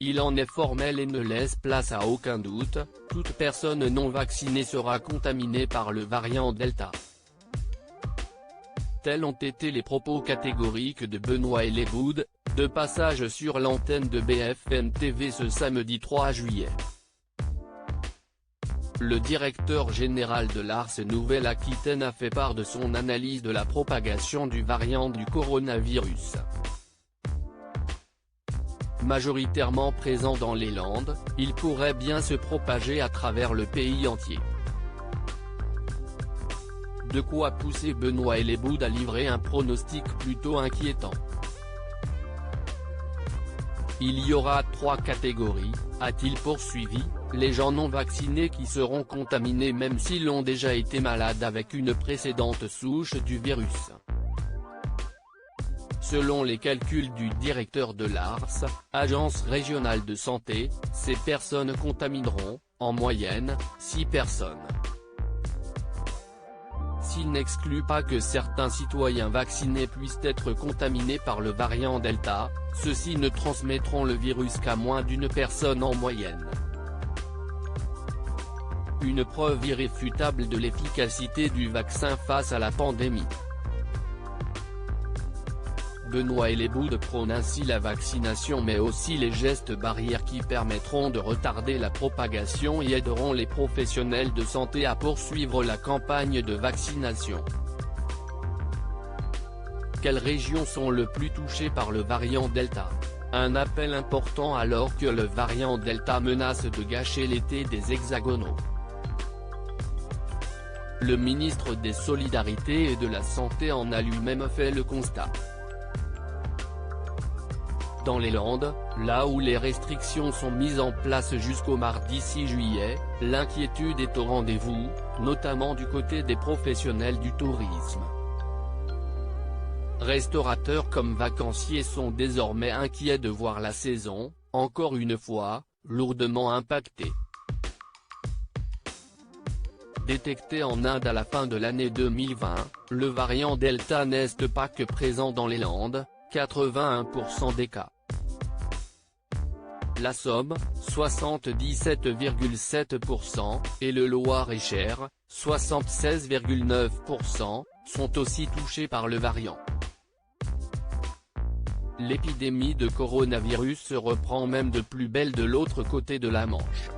Il en est formel et ne laisse place à aucun doute, toute personne non vaccinée sera contaminée par le variant Delta. Tels ont été les propos catégoriques de Benoît Hellevood, de passage sur l'antenne de BFM TV ce samedi 3 juillet. Le directeur général de l'ARS Nouvelle-Aquitaine a fait part de son analyse de la propagation du variant du coronavirus. Majoritairement présent dans les Landes, il pourrait bien se propager à travers le pays entier. De quoi pousser Benoît Hellevood à livrer un pronostic plutôt inquiétant. Il y aura 3 catégories, a-t-il poursuivi, les gens non vaccinés qui seront contaminés même s'ils ont déjà été malades avec une précédente souche du virus. Selon les calculs du directeur de l'ARS, Agence régionale de santé, ces personnes contamineront, en moyenne, 6 personnes. S'il n'exclut pas que certains citoyens vaccinés puissent être contaminés par le variant Delta, ceux-ci ne transmettront le virus qu'à moins d'une personne en moyenne. Une preuve irréfutable de l'efficacité du vaccin face à la pandémie. Benoît Hellevood prône ainsi la vaccination mais aussi les gestes barrières qui permettront de retarder la propagation et aideront les professionnels de santé à poursuivre la campagne de vaccination. Quelles régions sont le plus touchées par le variant Delta? Un appel important alors que le variant Delta menace de gâcher l'été des hexagonaux. Le ministre des Solidarités et de la Santé en a lui-même fait le constat. Dans les Landes, là où les restrictions sont mises en place jusqu'au mardi 6 juillet, l'inquiétude est au rendez-vous, notamment du côté des professionnels du tourisme. Restaurateurs comme vacanciers sont désormais inquiets de voir la saison, encore une fois, lourdement impactée. Détecté en Inde à la fin de l'année 2020, le variant Delta n'est pas que présent dans les Landes, 81% des cas. La Somme, 77,7%, et le Loir-et-Cher, 76,9%, sont aussi touchés par le variant. L'épidémie de coronavirus se reprend même de plus belle de l'autre côté de la Manche.